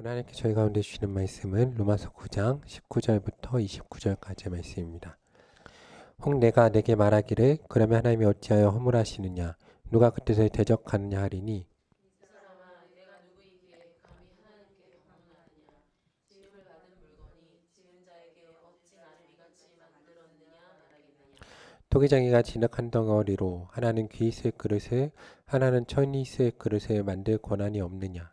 오늘 하나님께 저희 가운데 주시는 말씀은 로마서 9장 19절부터 29절까지의 말씀입니다. 혹 내가 내게 말하기를 그러면 하나님이 어찌하여 허물하시느냐 누가 그 뜻을 대적하느냐 하리니 토기장이가 진흙 한 덩어리로 하나는 귀 있을 그릇을 하나는 천이 있을 그릇을 만들 권한이 없느냐.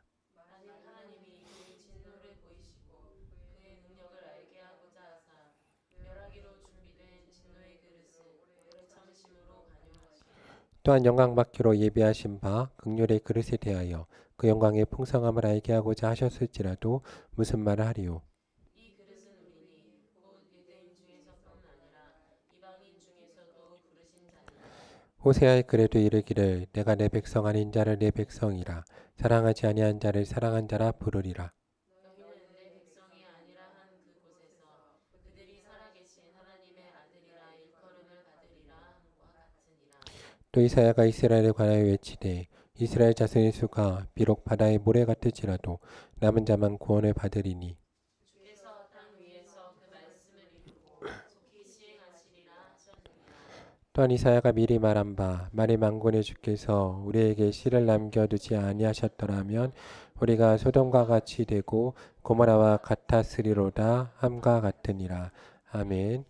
또한 영광 받기로 예비하신 바 긍휼의 그릇에 대하여 그 영광의 풍성함을 알게 하고자 하셨을지라도 무슨 말을 하리요. 호세아의 글에도 이르기를 내가 내 백성 아닌 자를 내 백성이라 사랑하지 아니한 자를 사랑한 자라 부르리라. 또 이사야가 이스라엘에 관하여 외치되 이스라엘 자손의 수가 비록 바다의 모래 같을지라도 남은 자만 구원을 받으리니. 또한 이사야가 미리 말한 바 만일 만군의 주께서 우리에게 씨를 남겨두지 아니하셨더라면 우리가 소돔과 같이 되고 고모라와 같았으리로다 함과 같으니라. 아멘.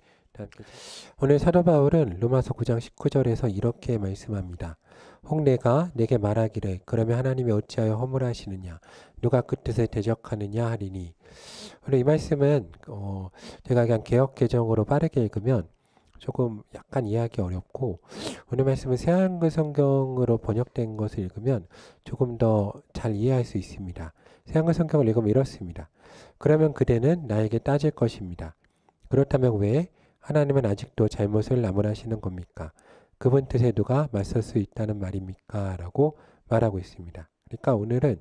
오늘 사도 바울은 로마서 9장 19절에서 이렇게 말씀합니다. 혹 내가 내게 말하기를 그러면 하나님이 어찌하여 허물하시느냐 누가 그 뜻을 대적하느냐 하리니. 오늘 이 말씀은 제가 그냥 개역 개정으로 빠르게 읽으면 조금 약간 이해하기 어렵고, 오늘 말씀은 새한글 성경으로 번역된 것을 읽으면 조금 더 잘 이해할 수 있습니다. 새한글 성경을 읽으면 이렇습니다. 그러면 그대는 나에게 따질 것입니다. 그렇다면 왜 하나님은 아직도 잘못을 나무라시는 겁니까? 그분 뜻에 누가 맞설 수 있다는 말입니까? 라고 말하고 있습니다. 그러니까 오늘은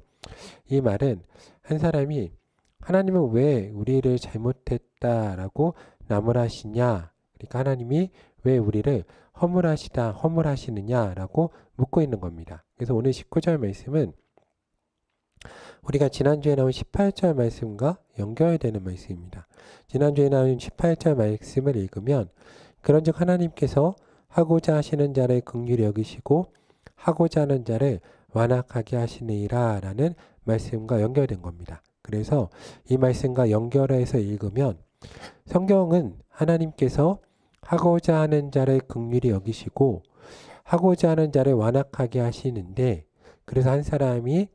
이 말은 한 사람이 하나님은 왜 우리를 잘못했다라고 나무라시냐, 그러니까 하나님이 왜 우리를 허물하시느냐라고 묻고 있는 겁니다. 그래서 오늘 19절 말씀은 우리가 지난주에 나온 18절 말씀과 연결되는 말씀입니다. 지난주에 나온 18절 말씀을 읽으면 그런즉 하나님께서 하고자 하시는 자를 긍휼히 여기시고 하고자 하는 자를 완악하게 하시느니라 라는 말씀과 연결된 겁니다. 그래서 이 말씀과 연결해서 읽으면 성경은 하나님께서 하고자 하는 자를 긍휼히 여기시고 하고자 하는 자를 완악하게 하시는데, 그래서 한 사람이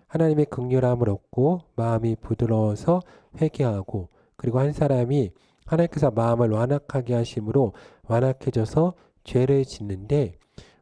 하나님의 긍휼함을 얻고 마음이 부드러워서 회개하고, 그리고 한 사람이 하나님께서 마음을 완악하게 하심으로 완악해져서 죄를 짓는데,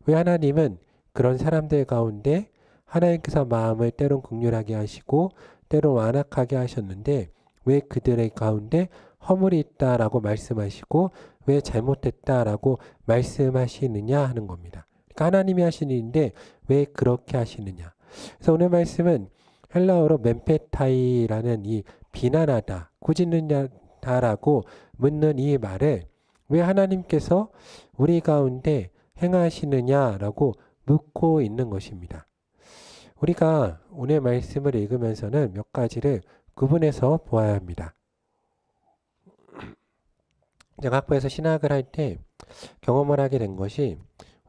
왜 하나님은 그런 사람들 가운데 하나님께서 마음을 때론 긍휼하게 하시고 때론 완악하게 하셨는데 왜 그들의 가운데 허물이 있다라고 말씀하시고 왜 잘못됐다라고 말씀하시느냐 하는 겁니다. 그러니까 하나님이 하시는 일인데 왜 그렇게 하시느냐. 그래서 오늘 말씀은 헬라어로 멘페타이라는 이 비난하다, 꾸짖는다라고 묻는 이 말을 왜 하나님께서 우리 가운데 행하시느냐라고 묻고 있는 것입니다. 우리가 오늘 말씀을 읽으면서는 몇 가지를 구분해서 보아야 합니다. 제가 학부에서 신학을 할 때 경험을 하게 된 것이,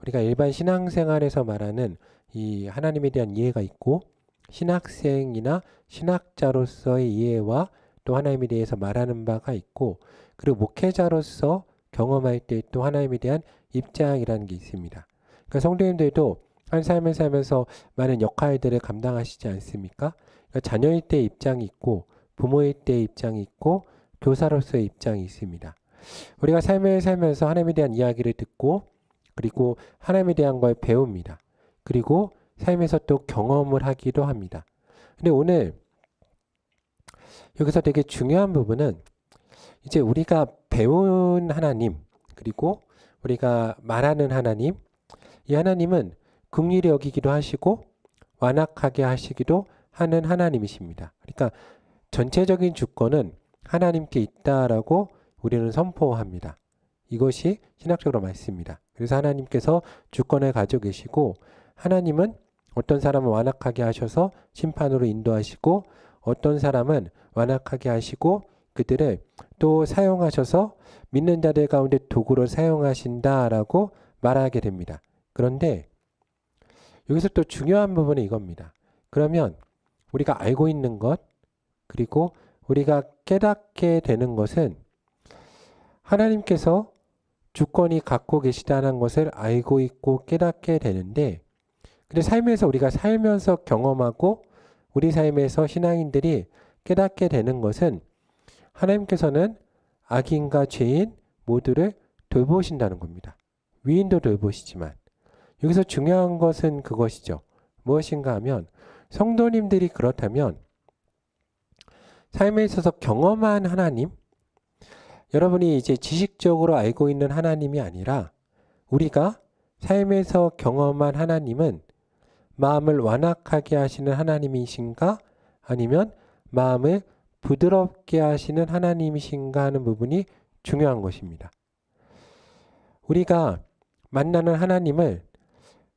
우리가 일반 신앙생활에서 말하는 이 하나님에 대한 이해가 있고 신학생이나 신학자로서의 이해와 또 하나님에 대해서 말하는 바가 있고, 그리고 목회자로서 경험할 때 또 하나님에 대한 입장이라는 게 있습니다. 그러니까 성도님들도 한 삶을 살면서 많은 역할들을 감당하시지 않습니까? 그러니까 자녀일 때의 입장이 있고 부모일 때의 입장이 있고 교사로서의 입장이 있습니다. 우리가 삶을 살면서 하나님에 대한 이야기를 듣고 그리고 하나님에 대한 걸 배웁니다. 그리고 삶에서 또 경험을 하기도 합니다. 근데 오늘 여기서 되게 중요한 부분은 이제 우리가 배운 하나님, 그리고 우리가 말하는 하나님, 이 하나님은 긍휼히 여기기도 하시고 완악하게 하시기도 하는 하나님이십니다. 그러니까 전체적인 주권은 하나님께 있다라고 우리는 선포합니다. 이것이 신학적으로 맞습니다. 그래서 하나님께서 주권을 가지고 계시고, 하나님은 어떤 사람을 완악하게 하셔서 심판으로 인도하시고 어떤 사람은 완악하게 하시고 그들을 또 사용하셔서 믿는 자들 가운데 도구로 사용하신다라고 말하게 됩니다. 그런데 여기서 또 중요한 부분은 이겁니다. 그러면 우리가 알고 있는 것 그리고 우리가 깨닫게 되는 것은 하나님께서 주권이 갖고 계시다는 것을 알고 있고 깨닫게 되는데 근데 삶에서 우리가 살면서 경험하고 우리 삶에서 신앙인들이 깨닫게 되는 것은 하나님께서는 악인과 죄인 모두를 돌보신다는 겁니다. 위인도 돌보시지만 여기서 중요한 것은 그것이죠. 무엇인가 하면 성도님들이 그렇다면 삶에 있어서 경험한 하나님 여러분이 이제 지식적으로 알고 있는 하나님이 아니라 우리가 삶에서 경험한 하나님은 마음을 완악하게 하시는 하나님이신가 아니면 마음을 부드럽게 하시는 하나님이신가 하는 부분이 중요한 것입니다. 우리가 만나는 하나님을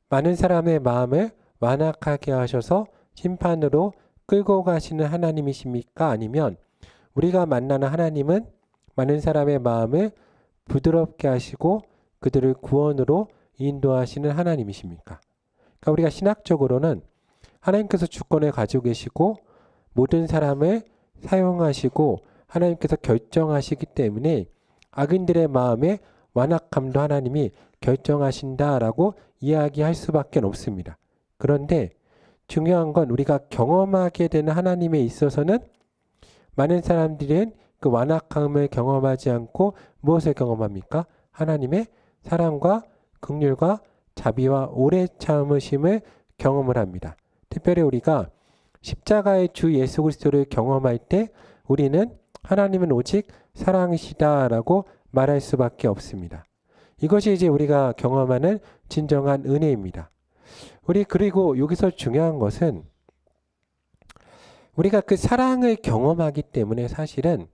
많은 사람의 마음을 완악하게 하셔서 심판으로 끌고 가시는 하나님이십니까? 아니면 우리가 만나는 하나님은 많은 사람의 마음을 부드럽게 하시고 그들을 구원으로 인도하시는 하나님이십니까? 그러니까 우리가 신학적으로는 하나님께서 주권을 가지고 계시고 모든 사람을 사용하시고 하나님께서 결정하시기 때문에 악인들의 마음에 완악함도 하나님이 결정하신다라고 이야기할 수밖에 없습니다. 그런데 중요한 건 우리가 경험하게 되는 하나님에 있어서는 많은 사람들은 그 완악함을 경험하지 않고 무엇을 경험합니까? 하나님의 사랑과 긍휼과 자비와 오래 참으심을 경험을 합니다. 특별히 우리가 십자가의 주 예수 그리스도를 경험할 때 우리는 하나님은 오직 사랑이시다라고 말할 수밖에 없습니다. 이것이 이제 우리가 경험하는 진정한 은혜입니다. 우리 그리고 여기서 중요한 것은 우리가 그 사랑을 경험하기 때문에 사실은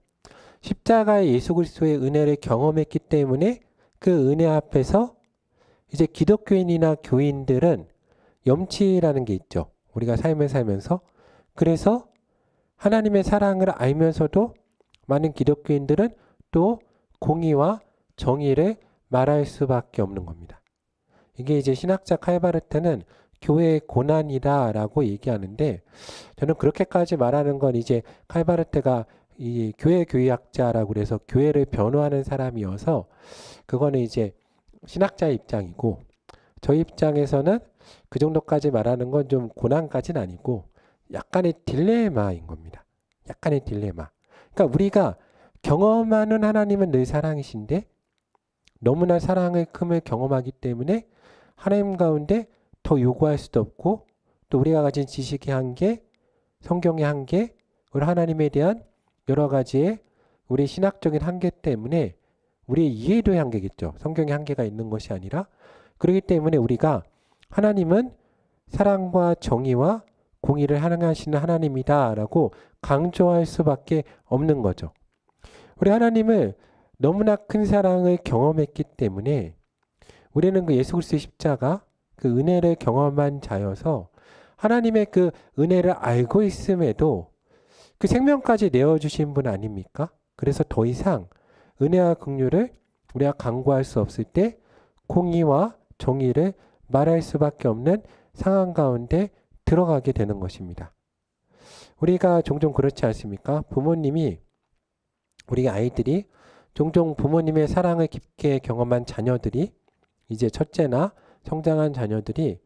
십자가의 예수 그리스도의 은혜를 경험했기 때문에 그 은혜 앞에서 이제 기독교인이나 교인들은 염치라는 게 있죠. 우리가 삶을 살면서. 그래서 하나님의 사랑을 알면서도 많은 기독교인들은 또 공의와 정의를 말할 수밖에 없는 겁니다. 이게 이제 신학자 칼바르트는 교회의 고난이다라고 얘기하는데 저는 그렇게까지 말하는 건 이제 칼바르트가 이 교회 교의학자라고 그래서 교회를 변호하는 사람이어서 그거는 이제 신학자의 입장이고 저희 입장에서는 그 정도까지 말하는 건 좀 고난까지는 아니고 약간의 딜레마인 겁니다. 약간의 딜레마. 그러니까 우리가 경험하는 하나님은 늘 사랑이신데 너무나 사랑의 큼을 경험하기 때문에 하나님 가운데 더 요구할 수도 없고 또 우리가 가진 지식의 한계, 성경의 한계, 우리 하나님에 대한 여러 가지의 우리 신학적인 한계 때문에 우리의 이해도의 한계겠죠. 성경의 한계가 있는 것이 아니라 그렇기 때문에 우리가 하나님은 사랑과 정의와 공의를 행하시는 하나님이다라고 강조할 수밖에 없는 거죠. 우리 하나님을 너무나 큰 사랑을 경험했기 때문에 우리는 그 예수 그리스도의 십자가 그 은혜를 경험한 자여서 하나님의 그 은혜를 알고 있음에도 그 생명까지 내어주신 분 아닙니까? 그래서 더 이상 은혜와 긍휼을 우리가 강구할 수 없을 때 공의와 정의를 말할 수밖에 없는 상황 가운데 들어가게 되는 것입니다. 우리가 종종 그렇지 않습니까? 부모님이 우리 아이들이 종종 부모님의 사랑을 깊게 경험한 자녀들이 이제 첫째나 성장한 자녀들이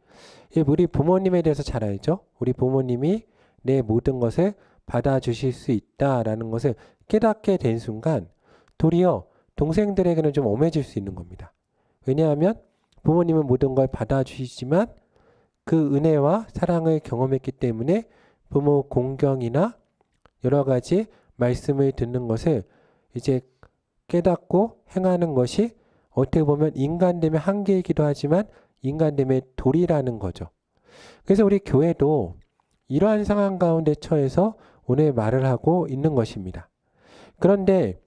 우리 부모님에 대해서 잘 알죠? 우리 부모님이 내 모든 것을 받아주실 수 있다라는 것을 깨닫게 된 순간 도리어 동생들에게는 좀 엄해질 수 있는 겁니다. 왜냐하면 부모님은 모든 걸 받아주시지만 그 은혜와 사랑을 경험했기 때문에 부모 공경이나 여러 가지 말씀을 듣는 것을 이제 깨닫고 행하는 것이 어떻게 보면 인간됨의 한계이기도 하지만 인간됨의 도리라는 거죠. 그래서 우리 교회도 이러한 상황 가운데 처해서 오늘 말을 하고 있는 것입니다. 그런데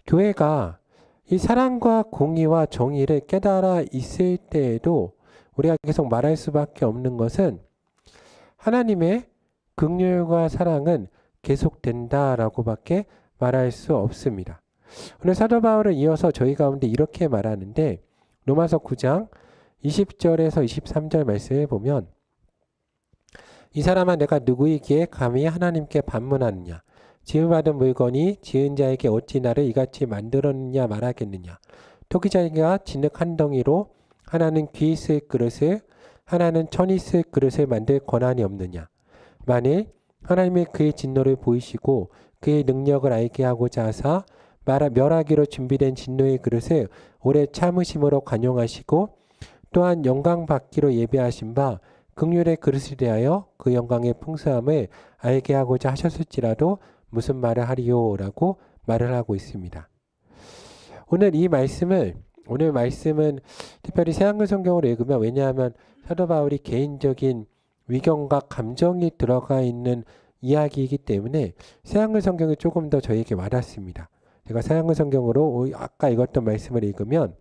교회가 이 사랑과 공의와 정의를 깨달아 있을 때에도 우리가 계속 말할 수밖에 없는 것은 하나님의 긍휼과 사랑은 계속된다라고밖에 말할 수 없습니다. 오늘 사도 바울은 이어서 저희 가운데 이렇게 말하는데 로마서 9장 20절에서 23절 말씀을 보면 이 사람아 내가 누구이기에 감히 하나님께 반문하느냐 지음받은 물건이 지은 자에게 어찌 나를 이같이 만들었느냐 말하겠느냐 토기자가 진흙 한 덩이로 하나는 귀 쓸 그릇을 하나는 천이 쓸 그릇을 만들 권한이 없느냐 만일 하나님이 그의 진노를 보이시고 그의 능력을 알게 하고자 하사 멸하기로 준비된 진노의 그릇을 오래 참으심으로 관용하시고 또한 영광 받기로 예배하신 바 긍휼의 그릇에 대하여 그 영광의 풍성함을 알게 하고자 하셨을지라도 무슨 말을 하리요 라고 말을 하고 있습니다. 오늘 말씀은 특별히 새한글 성경으로 읽으면 왜냐하면 사도 바울이 개인적인 위경과 감정이 들어가 있는 이야기이기 때문에 새한글 성경이 조금 더 저에게 와닿습니다. 제가 새한글 성경으로 아까 읽었던 말씀을 읽으면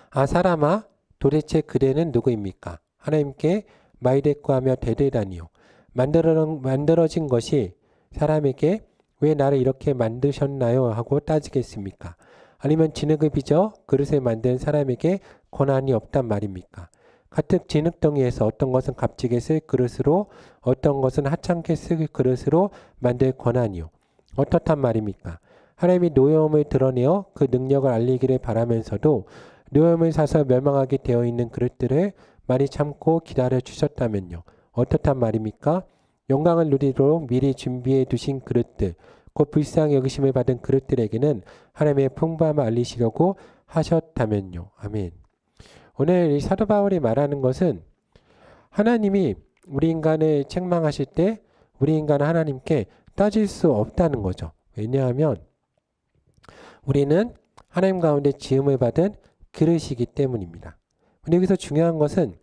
아 사람아 도대체 그대는 누구입니까? 하나님께 마이데코하며 대대다니요 만들어진 것이 사람에게 왜 나를 이렇게 만드셨나요? 하고 따지겠습니까? 아니면 진흙을 빚어 그릇을 만든 사람에게 권한이 없단 말입니까? 가뜩 진흙덩이에서 어떤 것은 값지게 쓸 그릇으로 어떤 것은 하찮게 쓸 그릇으로 만들 권한이요. 어떻단 말입니까? 하나님이 노여움을 드러내어 그 능력을 알리기를 바라면서도 노여움을 사서 멸망하게 되어 있는 그릇들을 많이 참고 기다려 주셨다면요. 어떻단 말입니까? 영광을 누리도록 미리 준비해 두신 그릇들, 곧 불쌍히 여기심을 받은 그릇들에게는 하나님의 풍부함을 알리시려고 하셨다면요. 아멘. 오늘 이 사도 바울이 말하는 것은 하나님이 우리 인간을 책망하실 때 우리 인간은 하나님께 따질 수 없다는 거죠. 왜냐하면 우리는 하나님 가운데 지음을 받은 그릇이기 때문입니다. 근데 여기서 중요한 것은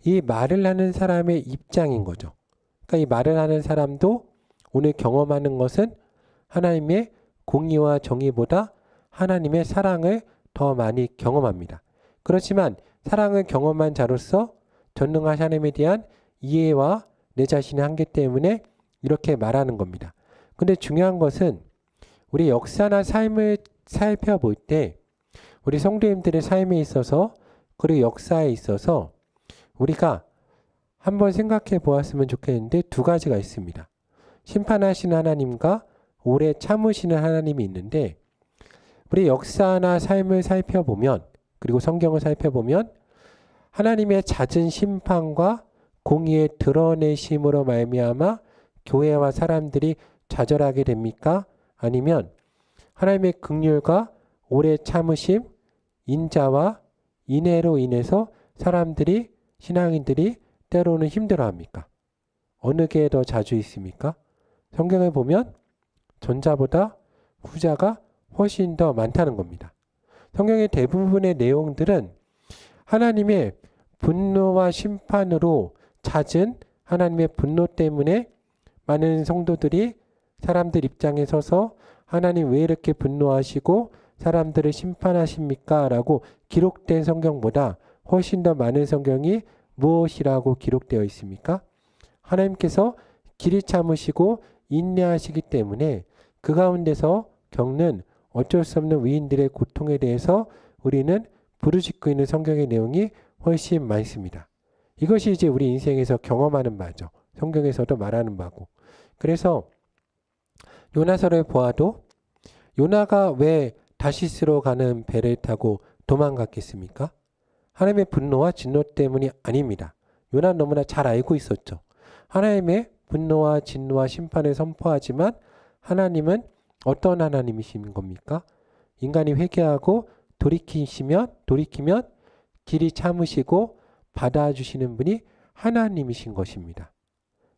이 말을 하는 사람의 입장인 거죠. 그러니까 이 말을 하는 사람도 오늘 경험하는 것은 하나님의 공의와 정의보다 하나님의 사랑을 더 많이 경험합니다. 그렇지만 사랑을 경험한 자로서 전능하신 하나님에 대한 이해와 내 자신의 한계 때문에 이렇게 말하는 겁니다. 근데 중요한 것은 우리 역사나 삶을 살펴볼 때 우리 성도님들의 삶에 있어서 그리고 역사에 있어서 우리가 한번 생각해 보았으면 좋겠는데 두 가지가 있습니다. 심판하시는 하나님과 오래 참으시는 하나님이 있는데 우리 역사나 삶을 살펴보면 그리고 성경을 살펴보면 하나님의 잦은 심판과 공의의 드러내심으로 말미암아 교회와 사람들이 좌절하게 됩니까? 아니면 하나님의 긍휼과 오래 참으심, 인자와 인애로 인해서 사람들이 신앙인들이 때로는 힘들어합니까? 어느 게 더 자주 있습니까? 성경을 보면 전자보다 후자가 훨씬 더 많다는 겁니다. 성경의 대부분의 내용들은 하나님의 분노와 심판으로 잦은 하나님의 분노 때문에 많은 성도들이 사람들 입장에 서서 하나님 왜 이렇게 분노하시고 사람들을 심판하십니까? 라고 기록된 성경보다 훨씬 더 많은 성경이 무엇이라고 기록되어 있습니까? 하나님께서 길이 참으시고 인내하시기 때문에 그 가운데서 겪는 어쩔 수 없는 위인들의 고통에 대해서 우리는 부르짖고 있는 성경의 내용이 훨씬 많습니다. 이것이 이제 우리 인생에서 경험하는 바죠. 성경에서도 말하는 바고. 그래서 요나서를 보아도 요나가 왜 다시스로 가는 배를 타고 도망갔겠습니까? 하나님의 분노와 진노 때문이 아닙니다. 요나는 너무나 잘 알고 있었죠. 하나님의 분노와 진노와 심판을 선포하지만 하나님은 어떤 하나님이신 겁니까? 인간이 회개하고 돌이키면 길이 참으시고 받아주시는 분이 하나님이신 것입니다.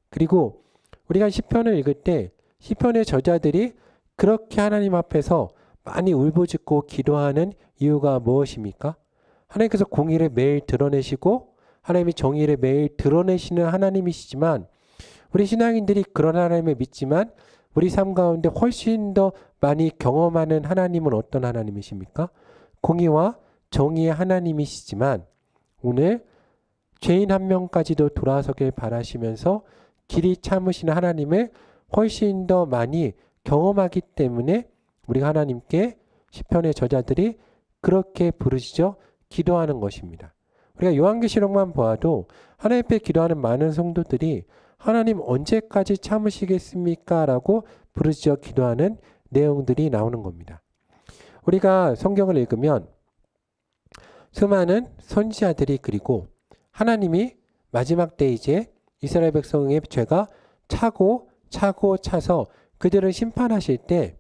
그리고 우리가 시편을 읽을 때 시편의 저자들이 그렇게 하나님 앞에서 많이 울부짖고 기도하는 이유가 무엇입니까? 하나님께서 공의를 매일 드러내시고 하나님이 정의를 매일 드러내시는 하나님이시지만 우리 신앙인들이 그런 하나님을 믿지만 우리 삶 가운데 훨씬 더 많이 경험하는 하나님은 어떤 하나님이십니까? 공의와 정의의 하나님이시지만 오늘 죄인 한 명까지도 돌아서길 바라시면서 길이 참으시는 하나님을 훨씬 더 많이 경험하기 때문에 우리가 하나님께 시편의 저자들이 그렇게 부르시죠. 기도하는 것입니다. 우리가 요한계시록만 보아도 하나님 앞에 기도하는 많은 성도들이 하나님 언제까지 참으시겠습니까? 라고 부르짖어 기도하는 내용들이 나오는 겁니다. 우리가 성경을 읽으면 수많은 선지자들이 그리고 하나님이 마지막 때 이제 이스라엘 백성의 죄가 차고 차서 그들을 심판하실 때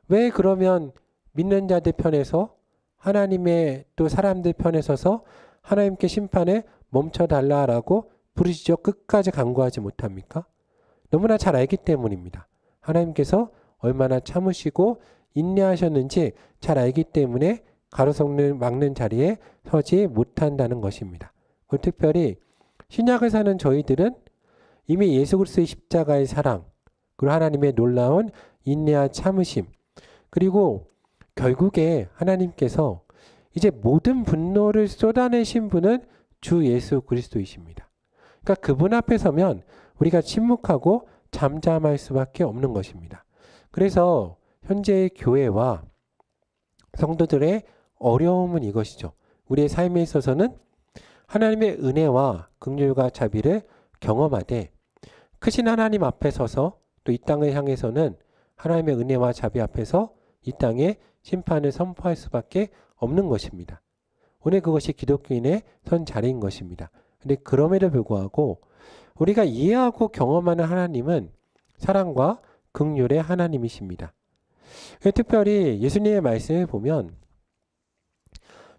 왜 그러면 믿는 자들 편에서 하나님의 또 사람들 편에 서서 하나님께 심판에 멈춰달라라고 부르짖어 끝까지 간구하지 못합니까? 너무나 잘 알기 때문입니다. 하나님께서 얼마나 참으시고 인내하셨는지 잘 알기 때문에 가로막는 막는 자리에 서지 못한다는 것입니다. 그리고 특별히 신약을 사는 저희들은 이미 예수 그리스도의 십자가의 사랑, 그리고 하나님의 놀라운 인내와 참으심, 그리고 결국에 하나님께서 이제 모든 분노를 쏟아내신 분은 주 예수 그리스도이십니다. 그러니까 그분 앞에 서면 우리가 침묵하고 잠잠할 수밖에 없는 것입니다. 그래서 현재의 교회와 성도들의 어려움은 이것이죠. 우리의 삶에 있어서는 하나님의 은혜와 긍휼과 자비를 경험하되 크신 하나님 앞에 서서 또 이 땅을 향해서는 하나님의 은혜와 자비 앞에서 이 땅에 심판을 선포할 수밖에 없는 것입니다. 오늘 그것이 기독교인의 선 자리인 것입니다. 근데 그럼에도 불구하고 우리가 이해하고 경험하는 하나님은 사랑과 긍휼의 하나님이십니다. 특별히 예수님의 말씀을 보면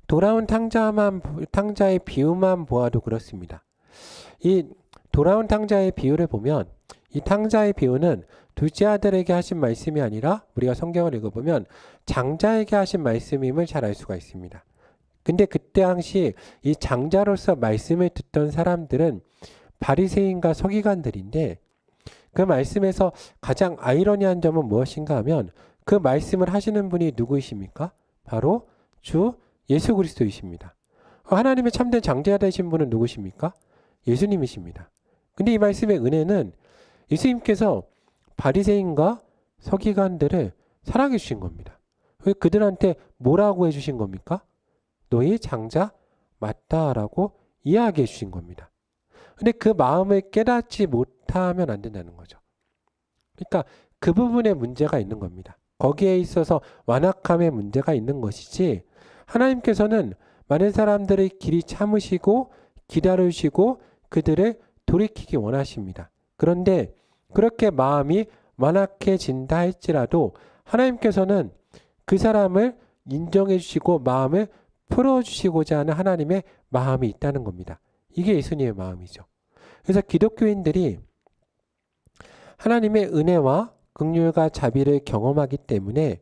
돌아온 탕자의 비유만 보아도 그렇습니다. 이 돌아온 탕자의 비유를 보면 이 탕자의 비유는 둘째 아들에게 하신 말씀이 아니라 우리가 성경을 읽어보면 장자에게 하신 말씀임을 잘 알 수가 있습니다. 근데 그때 당시 이 장자로서 말씀을 듣던 사람들은 바리새인과 서기관들인데 그 말씀에서 가장 아이러니한 점은 무엇인가 하면 그 말씀을 하시는 분이 누구이십니까? 바로 주 예수 그리스도이십니다. 하나님의 참된 장자가 되신 분은 누구십니까? 예수님이십니다. 근데 이 말씀의 은혜는 예수님께서 바리새인과 서기관들을 사랑해 주신 겁니다. 그들한테 뭐라고 해주신 겁니까? 너희 장자 맞다라고 이야기해 주신 겁니다. 근데 그 마음을 깨닫지 못하면 안 된다는 거죠. 그러니까 그 부분에 문제가 있는 겁니다. 거기에 있어서 완악함의 문제가 있는 것이지 하나님께서는 많은 사람들의 길이 참으시고 기다리시고 그들을 돌이키기 원하십니다. 그런데 그렇게 마음이 완악해진다 할지라도 하나님께서는 그 사람을 인정해 주시고 마음을 풀어주시고자 하는 하나님의 마음이 있다는 겁니다. 이게 예수님의 마음이죠. 그래서 기독교인들이 하나님의 은혜와 긍휼과 자비를 경험하기 때문에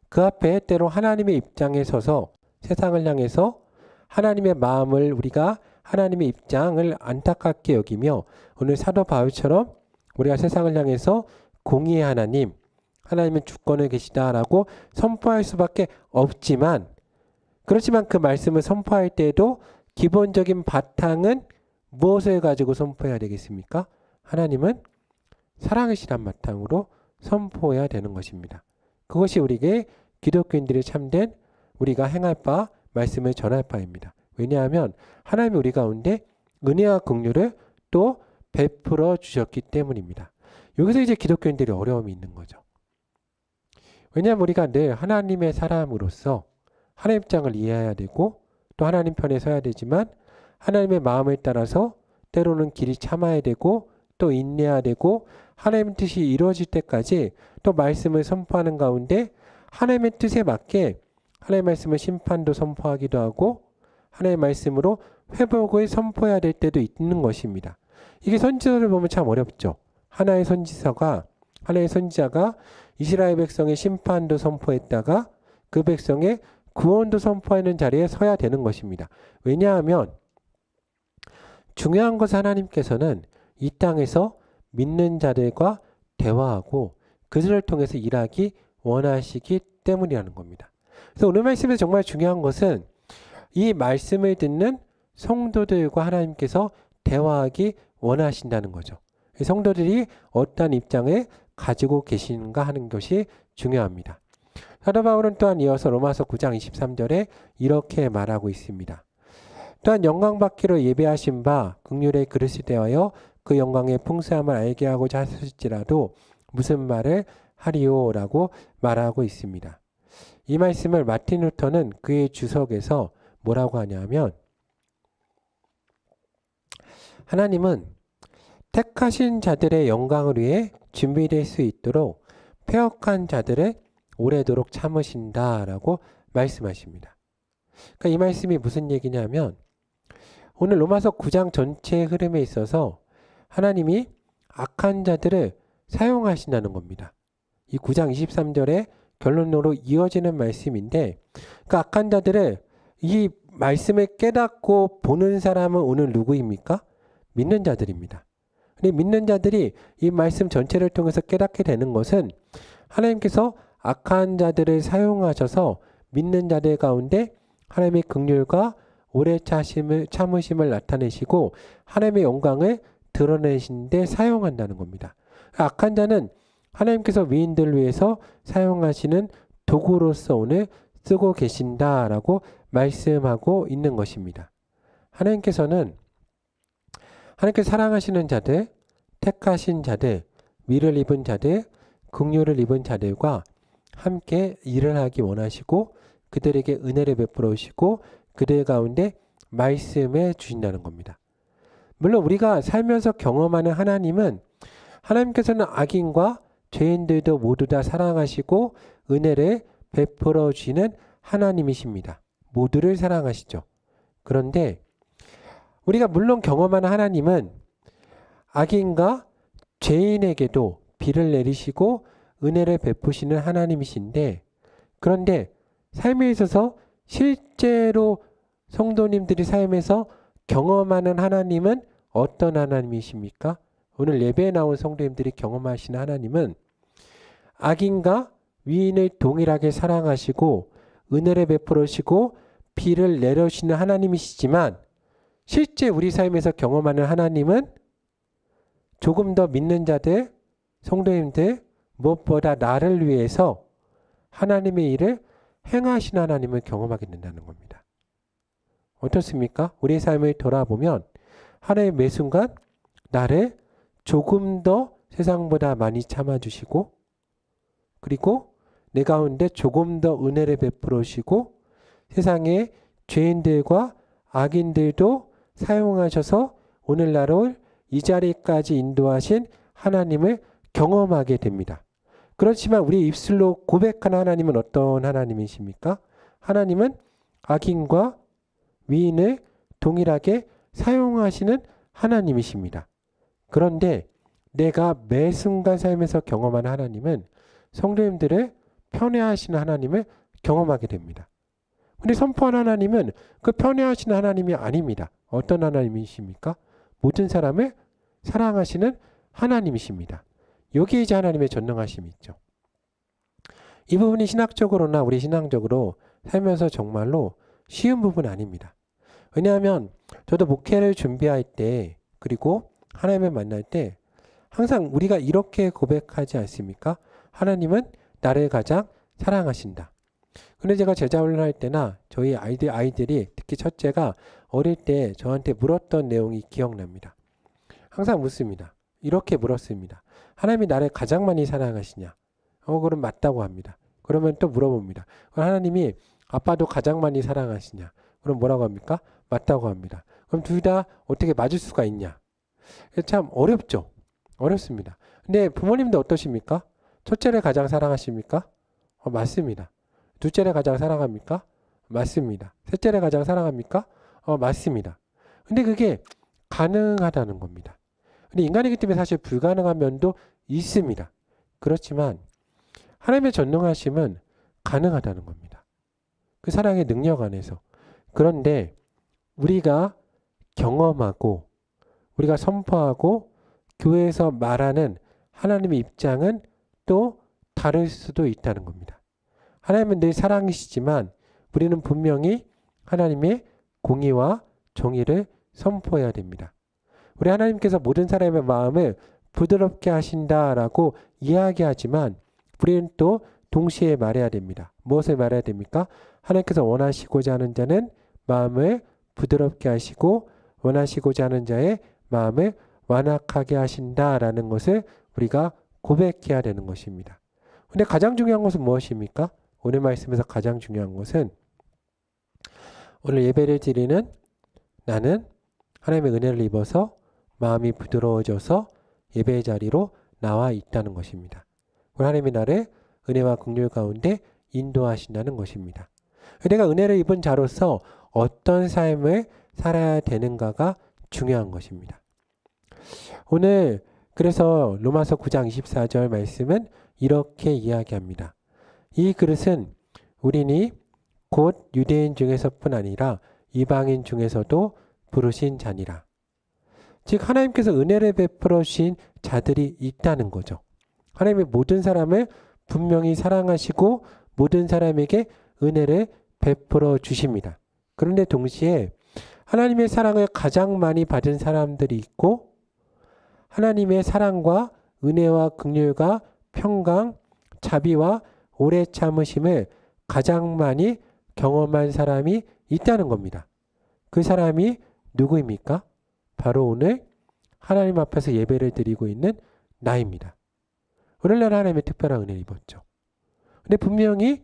그 앞에 때로 하나님의 입장에 서서 세상을 향해서 하나님의 마음을 우리가 하나님의 입장을 안타깝게 여기며 오늘 사도 바울처럼 우리가 세상을 향해서 공의의 하나님, 하나님은 주권을 계시다라고 선포할 수밖에 없지만 그렇지만 그 말씀을 선포할 때에도 기본적인 바탕은 무엇을 가지고 선포해야 되겠습니까? 하나님은 사랑이시란 바탕으로 선포해야 되는 것입니다. 그것이 우리에게 기독교인들이 참된 우리가 행할 바, 말씀을 전할 바입니다. 왜냐하면 하나님이 우리 가운데 은혜와 긍휼을 또 베풀어 주셨기 때문입니다. 여기서 이제 기독교인들이 어려움이 있는 거죠. 왜냐하면 우리가 늘 하나님의 사람으로서 하나님 입장을 이해해야 되고 또 하나님 편에 서야 되지만 하나님의 마음에 따라서 때로는 길이 참아야 되고 또 인내해야 되고 하나님의 뜻이 이루어질 때까지 또 말씀을 선포하는 가운데 하나님의 뜻에 맞게 하나님의 말씀을 심판도 선포하기도 하고 하나님의 말씀으로 회복을 선포해야 될 때도 있는 것입니다. 이게 선지서를 보면 참 어렵죠. 하나의 선지자가 이스라엘 백성의 심판도 선포했다가 그 백성의 구원도 선포하는 자리에 서야 되는 것입니다. 왜냐하면 중요한 것은 하나님께서는 이 땅에서 믿는 자들과 대화하고 그들을 통해서 일하기 원하시기 때문이라는 겁니다. 그래서 오늘 말씀에서 정말 중요한 것은 이 말씀을 듣는 성도들과 하나님께서 대화하기 원하신다는 거죠. 성도들이 어떠한 입장을 가지고 계신가 하는 것이 중요합니다. 사도 바울은 또한 이어서 로마서 9장 23절에 이렇게 말하고 있습니다. 또한 영광받기로 예배하신 바 긍휼의 그릇이 되어야 그 영광의 풍성함을 알게 하고자 하실지라도 무슨 말을 하리오라고 말하고 있습니다. 이 말씀을 마틴 루터는 그의 주석에서 뭐라고 하냐면 하나님은 택하신 자들의 영광을 위해 준비될 수 있도록 패역한 자들을 오래도록 참으신다라고 말씀하십니다. 그러니까 이 말씀이 무슨 얘기냐면 오늘 로마서 9장 전체의 흐름에 있어서 하나님이 악한 자들을 사용하신다는 겁니다. 이 9장 23절의 결론으로 이어지는 말씀인데 그 악한 자들을 이 말씀을 깨닫고 보는 사람은 오늘 누구입니까? 믿는 자들입니다. 근데 믿는 자들이 이 말씀 전체를 통해서 깨닫게 되는 것은 하나님께서 악한 자들을 사용하셔서 믿는 자들 가운데 하나님의 긍휼과 오래 참으심을 나타내시고 하나님의 영광을 드러내신 데 사용한다는 겁니다. 악한 자는 하나님께서 위인들을 위해서 사용하시는 도구로서 오늘 쓰고 계신다라고 말씀하고 있는 것입니다. 하나님께서 사랑하시는 자들, 택하신 자들, 위를 입은 자들, 긍휼을 입은 자들과 함께 일을 하기 원하시고 그들에게 은혜를 베풀어 오시고 그들 가운데 말씀해 주신다는 겁니다. 물론 우리가 살면서 경험하는 하나님은 하나님께서는 악인과 죄인들도 모두 다 사랑하시고 은혜를 베풀어 주시는 하나님이십니다. 모두를 사랑하시죠. 그런데 우리가 물론 경험하는 하나님은 악인과 죄인에게도 비를 내리시고 은혜를 베푸시는 하나님이신데 그런데 삶에 있어서 실제로 성도님들이 삶에서 경험하는 하나님은 어떤 하나님이십니까? 오늘 예배에 나온 성도님들이 경험하시는 하나님은 악인과 위인을 동일하게 사랑하시고 은혜를 베풀으시고 비를 내려주시는 하나님이시지만 실제 우리 삶에서 경험하는 하나님은 조금 더 믿는 자들, 성도님들 무엇보다 나를 위해서 하나님의 일을 행하신 하나님을 경험하게 된다는 겁니다. 어떻습니까? 우리의 삶을 돌아보면 하나님 매 순간 나를 조금 더 세상보다 많이 참아주시고 그리고 내 가운데 조금 더 은혜를 베풀어 주시고 세상의 죄인들과 악인들도 사용하셔서 오늘날을 이 자리까지 인도하신 하나님을 경험하게 됩니다. 그렇지만 우리 입술로 고백하는 하나님은 어떤 하나님이십니까? 하나님은 악인과 위인을 동일하게 사용하시는 하나님이십니다. 그런데 내가 매 순간 삶에서 경험하는 하나님은 성도님들을 편애하시는 하나님을 경험하게 됩니다. 근데 선포한 하나님은 그 편애하시는 하나님이 아닙니다. 어떤 하나님이십니까? 모든 사람을 사랑하시는 하나님이십니다. 여기에 이제 하나님의 전능하심이 있죠. 이 부분이 신학적으로나 우리 신앙적으로 살면서 정말로 쉬운 부분 아닙니다. 왜냐하면 저도 목회를 준비할 때 그리고 하나님을 만날 때 항상 우리가 이렇게 고백하지 않습니까? 하나님은 나를 가장 사랑하신다. 근데 제가 제자훈련할 때나 저희 아이들이 특히 첫째가 어릴 때 저한테 물었던 내용이 기억납니다. 항상 묻습니다. 이렇게 물었습니다. 하나님이 나를 가장 많이 사랑하시냐? 그럼 맞다고 합니다. 그러면 또 물어봅니다. 하나님이 아빠도 가장 많이 사랑하시냐? 그럼 뭐라고 합니까? 맞다고 합니다. 그럼 둘 다 어떻게 맞을 수가 있냐? 참 어렵죠. 어렵습니다. 근데 부모님도 어떠십니까? 첫째를 가장 사랑하십니까? 맞습니다. 둘째를 가장 사랑합니까? 맞습니다. 셋째를 가장 사랑합니까? 맞습니다. 근데 그게 가능하다는 겁니다. 근데 인간이기 때문에 사실 불가능한 면도 있습니다. 그렇지만 하나님의 전능하심은 가능하다는 겁니다. 그 사랑의 능력 안에서. 그런데 우리가 경험하고 우리가 선포하고 교회에서 말하는 하나님의 입장은 또 다를 수도 있다는 겁니다. 하나님은 늘 사랑이시지만 우리는 분명히 하나님의 공의와 정의를 선포해야 됩니다. 우리 하나님께서 모든 사람의 마음을 부드럽게 하신다라고 이야기하지만 우리는 또 동시에 말해야 됩니다. 무엇을 말해야 됩니까? 하나님께서 원하시고자 하는 자는 마음을 부드럽게 하시고 원하시고자 하는 자의 마음을 완악하게 하신다라는 것을 우리가 고백해야 되는 것입니다. 근데 가장 중요한 것은 무엇입니까? 오늘 말씀에서 가장 중요한 것은 오늘 예배를 드리는 나는 하나님의 은혜를 입어서 마음이 부드러워져서 예배의 자리로 나와 있다는 것입니다. 하나님이 나를 은혜와 긍휼 가운데 인도하신다는 것입니다. 내가 은혜를 입은 자로서 어떤 삶을 살아야 되는가가 중요한 것입니다. 오늘 그래서 로마서 9장 24절 말씀은 이렇게 이야기합니다. 이 그릇은 우리니 곧 유대인 중에서뿐 아니라 이방인 중에서도 부르신 자니라. 즉 하나님께서 은혜를 베풀어 주신 자들이 있다는 거죠. 하나님이 모든 사람을 분명히 사랑하시고 모든 사람에게 은혜를 베풀어 주십니다. 그런데 동시에 하나님의 사랑을 가장 많이 받은 사람들이 있고 하나님의 사랑과 은혜와 긍휼과 평강, 자비와 오래 참으심을 가장 많이 경험한 사람이 있다는 겁니다. 그 사람이 누구입니까? 바로 오늘 하나님 앞에서 예배를 드리고 있는 나입니다. 오늘날 하나님의 특별한 은혜를 입었죠. 근데 분명히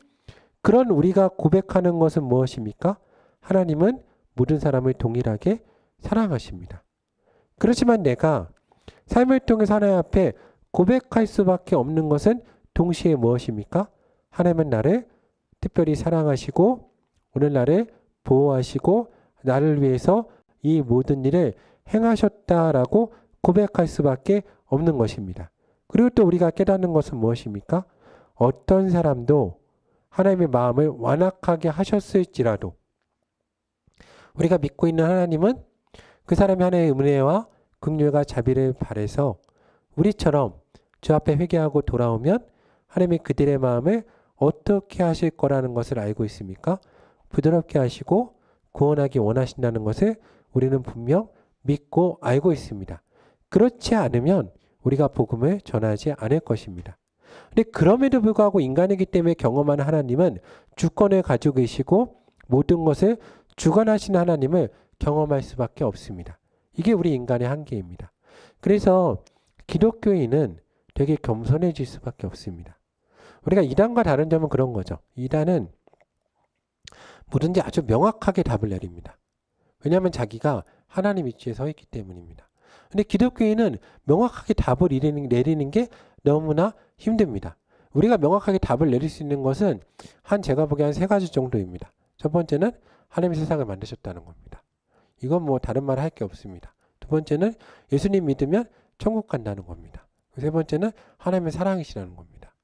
그런 우리가 고백하는 것은 무엇입니까? 하나님은 모든 사람을 동일하게 사랑하십니다. 그렇지만 내가 삶을 통해서 하나님 앞에 고백할 수밖에 없는 것은 동시에 무엇입니까? 하나님은 나를 특별히 사랑하시고 오늘 나를 보호하시고 나를 위해서 이 모든 일을 행하셨다라고 고백할 수밖에 없는 것입니다. 그리고 또 우리가 깨닫는 것은 무엇입니까? 어떤 사람도 하나님의 마음을 완악하게 하셨을지라도 우리가 믿고 있는 하나님은 그 사람이 하나님의 은혜와 긍휼과 자비를 바라서 우리처럼 주 앞에 회개하고 돌아오면 하나님이 그들의 마음을 어떻게 하실 거라는 것을 알고 있습니까? 부드럽게 하시고 구원하기 원하신다는 것을 우리는 분명 믿고 알고 있습니다. 그렇지 않으면 우리가 복음을 전하지 않을 것입니다. 근데 그럼에도 불구하고 인간이기 때문에 경험하는 하나님은 주권을 가지고 계시고 모든 것을 주관하시는 하나님을 경험할 수밖에 없습니다. 이게 우리 인간의 한계입니다. 그래서 기독교인은 되게 겸손해질 수밖에 없습니다. 우리가 이단과 다른 점은 그런 거죠. 이단은 뭐든지 아주 명확하게 답을 내립니다. 왜냐하면 자기가 하나님 위치에 서 있기 때문입니다. 근데 기독교인은 명확하게 답을 내리는 게 너무나 힘듭니다. 우리가 명확하게 답을 내릴 수 있는 것은 제가 보기에 한 3가지 정도입니다. 첫 번째는 하나님이 세상을 만드셨다는 겁니다. 이건 뭐 다른 말 할 게 없습니다. 두 번째는 예수님 믿으면 천국 간다는 겁니다. 세 번째는 하나님의 사랑이시라는 겁니다.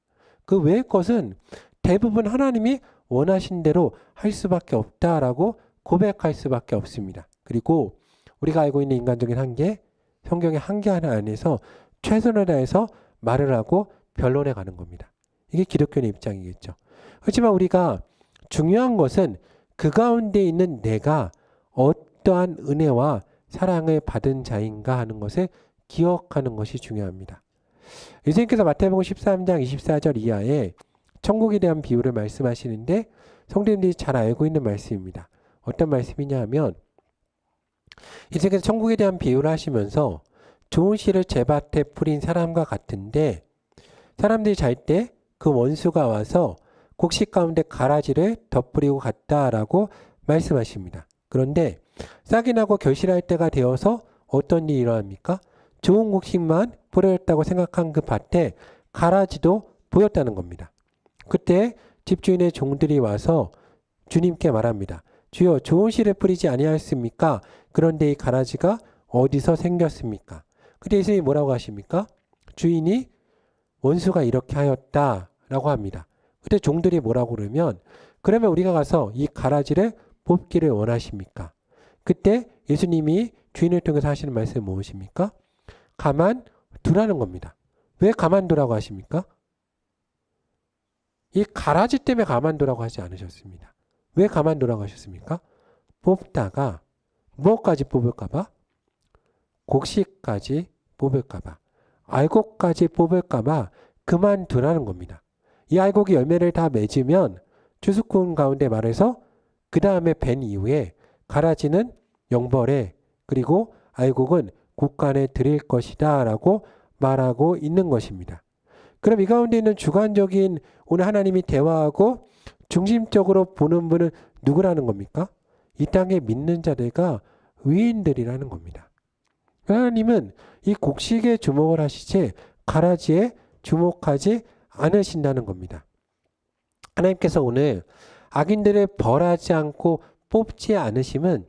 그 외의 것은 대부분 하나님이 원하신 대로 할 수밖에 없다라고 고백할 수밖에 없습니다. 그리고 우리가 알고 있는 인간적인 한계, 성경의 한계 하나 안에서 최선을 다해서 말을 하고 변론해 가는 겁니다. 이게 기독교의 입장이겠죠. 하지만 우리가 중요한 것은 그 가운데 있는 내가 어떠한 은혜와 사랑을 받은 자인가 하는 것을 기억하는 것이 중요합니다. 예수님께서 마태복음 13장 24절 이하에 천국에 대한 비유를 말씀하시는데 성도님들이 잘 알고 있는 말씀입니다. 어떤 말씀이냐 하면 예수님께서 천국에 대한 비유를 하시면서 좋은 씨를 제밭에 뿌린 사람과 같은데 사람들이 잘 때 그 원수가 와서 곡식 가운데 가라지를 덧뿌리고 갔다라고 말씀하십니다. 그런데 싹이 나고 결실할 때가 되어서 어떤 일이 일어납니까? 좋은 곡식만 뿌렸다고 생각한 그 밭에 가라지도 보였다는 겁니다. 그때 집주인의 종들이 와서 주님께 말합니다. 주여, 좋은 씨를 뿌리지 아니하였습니까? 그런데 이 가라지가 어디서 생겼습니까? 그때 예수님이 뭐라고 하십니까? 주인이 원수가 이렇게 하였다라고 합니다. 그때 종들이 뭐라고 그러면 우리가 가서 이 가라지를 뽑기를 원하십니까? 그때 예수님이 주인을 통해서 하시는 말씀이 무엇입니까? 가만 두라는 겁니다. 왜 가만두라고 하십니까? 이 가라지 때문에 가만두라고 하지 않으셨습니다. 왜 가만두라고 하셨습니까? 뽑다가 무엇까지 뽑을까봐? 곡식까지 뽑을까봐. 알곡까지 뽑을까봐 그만두라는 겁니다. 이 알곡이 열매를 다 맺으면 추수꾼 가운데 말해서 그 다음에 벤 이후에 가라지는 영벌에 그리고 알곡은 곡간에 드릴 것이다 라고 말하고 있는 것입니다. 그럼 이 가운데 있는 주관적인 오늘 하나님이 대화하고 중심적으로 보는 분은 누구라는 겁니까? 이 땅에 믿는 자들과 의인들이라는 겁니다. 하나님은 이 곡식에 주목을 하시지 가라지에 주목하지 않으신다는 겁니다. 하나님께서 오늘 악인들을 벌하지 않고 뽑지 않으심은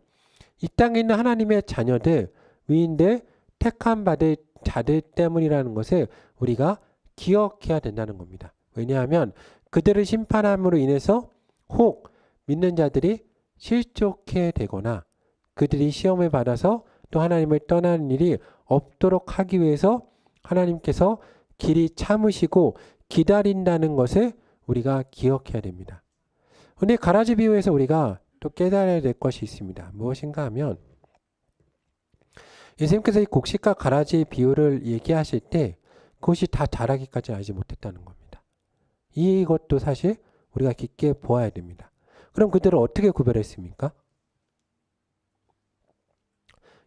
이 땅에 있는 하나님의 자녀들, 의인들, 택함 받을 자들 때문이라는 것을 우리가 기억해야 된다는 겁니다. 왜냐하면 그들을 심판함으로 인해서 혹 믿는 자들이 실족해 되거나 그들이 시험을 받아서 또 하나님을 떠나는 일이 없도록 하기 위해서 하나님께서 길이 참으시고 기다린다는 것을 우리가 기억해야 됩니다. 그런데 가라지 비유에서 우리가 또 깨달아야 될 것이 있습니다. 무엇인가 하면 예수님께서 이 곡식과 가라지 비유를 얘기하실 때 그것이 다 자라기까지 알지 못했다는 겁니다. 이것도 사실 우리가 깊게 보아야 됩니다. 그럼 그들을 어떻게 구별했습니까?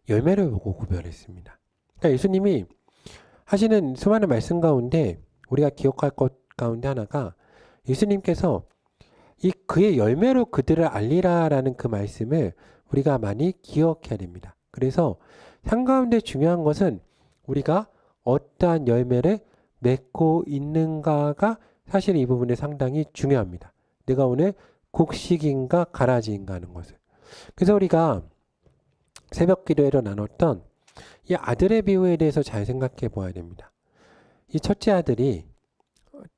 열매를 보고 구별했습니다. 그러니까 예수님이 하시는 수많은 말씀 가운데 우리가 기억할 것 가운데 하나가 예수님께서 이 그의 열매로 그들을 알리라라는 그 말씀을 우리가 많이 기억해야 됩니다. 그래서 한가운데 중요한 것은 우리가 어떠한 열매를 맺고 있는가가 사실 이 부분에 상당히 중요합니다. 내가 오늘 곡식인가 가라지인가 하는 것을. 그래서 우리가 새벽 기도회로 나눴던 이 아들의 비유에 대해서 잘 생각해 보아야 됩니다. 이 첫째 아들이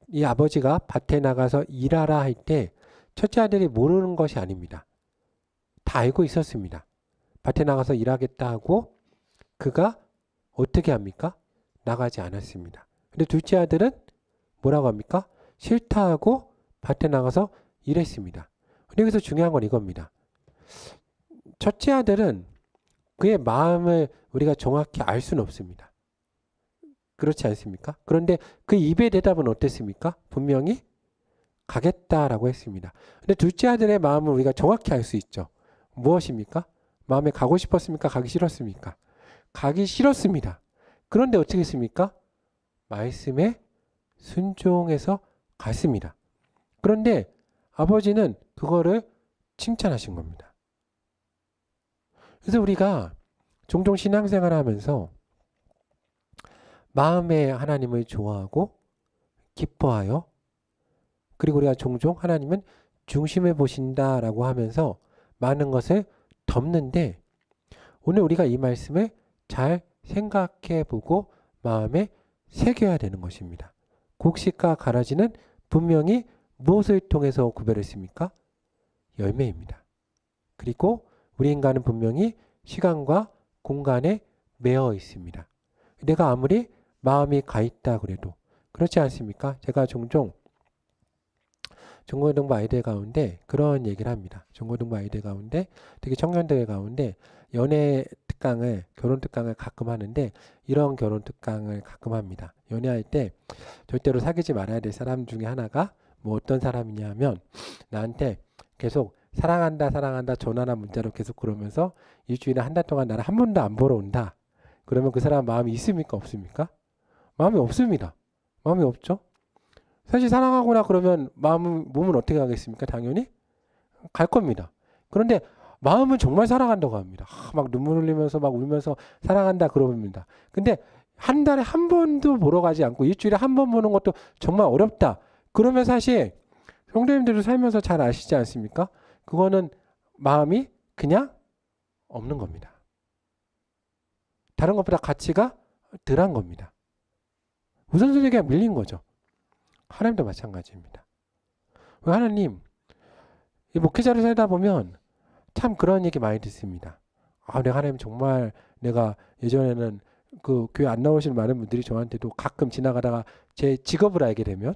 이 아버지가 밭에 나가서 일하라 할 때 첫째 아들이 모르는 것이 아닙니다. 다 알고 있었습니다. 밭에 나가서 일하겠다 하고 그가 어떻게 합니까? 나가지 않았습니다. 근데 둘째 아들은 뭐라고 합니까? 싫다 하고 밭에 나가서 일했습니다. 근데 여기서 중요한 건 이겁니다. 첫째 아들은 그의 마음을 우리가 정확히 알 수는 없습니다. 그렇지 않습니까? 그런데 그 입의 대답은 어땠습니까? 분명히 가겠다라고 했습니다. 근데 둘째 아들의 마음을 우리가 정확히 알 수 있죠. 무엇입니까? 마음에 가고 싶었습니까? 가기 싫었습니까? 가기 싫었습니다. 그런데 어떻게 했습니까? 말씀에 순종해서 갔습니다. 그런데 아버지는 그거를 칭찬하신 겁니다. 그래서 우리가 종종 신앙생활을 하면서 마음에 하나님을 좋아하고 기뻐하여 그리고 우리가 종종 하나님은 중심을 보신다라고 하면서 많은 것을 덮는데 오늘 우리가 이 말씀을 잘 생각해 보고 마음에 새겨야 되는 것입니다. 곡식과 가라지는 분명히 무엇을 통해서 구별했습니까? 열매입니다. 그리고 우리 인간은 분명히 시간과 공간에 매여 있습니다. 내가 아무리 마음이 가 있다 그래도 그렇지 않습니까? 제가 종종 중고등부 아이들 가운데 그런 얘기를 합니다. 중고등부 아이들 가운데 특히 청년들 가운데 연애 특강을 결혼 특강을 가끔 하는데 이런 결혼 특강을 가끔 합니다. 연애할 때 절대로 사귀지 말아야 될 사람 중에 하나가 뭐 어떤 사람이냐 하면 나한테 계속 사랑한다 사랑한다 전화나 문자로 계속 그러면서 일주일에 한 달 동안 나를 한 번도 안 보러 온다. 그러면 그 사람 마음이 있습니까 없습니까? 마음이 없습니다. 마음이 없죠. 사실 사랑하거나 그러면 몸은 어떻게 하겠습니까? 당연히 갈 겁니다. 그런데 마음은 정말 사랑한다고 합니다. 막 눈물 흘리면서 막 울면서 사랑한다 그럽니다. 근데 한 달에 한 번도 보러 가지 않고 일주일에 한 번 보는 것도 정말 어렵다. 그러면 사실 성도님들도 살면서 잘 아시지 않습니까? 그거는 마음이 그냥 없는 겁니다. 다른 것보다 가치가 덜한 겁니다. 우선순위가 밀린 거죠. 하나님도 마찬가지입니다. 왜 하나님, 이 목회자로 살다 보면 참 그런 얘기 많이 듣습니다. 내가 하나님 정말 내가 예전에는 그 교회 안 나오시는 많은 분들이 저한테도 가끔 지나가다가 제 직업을 알게 되면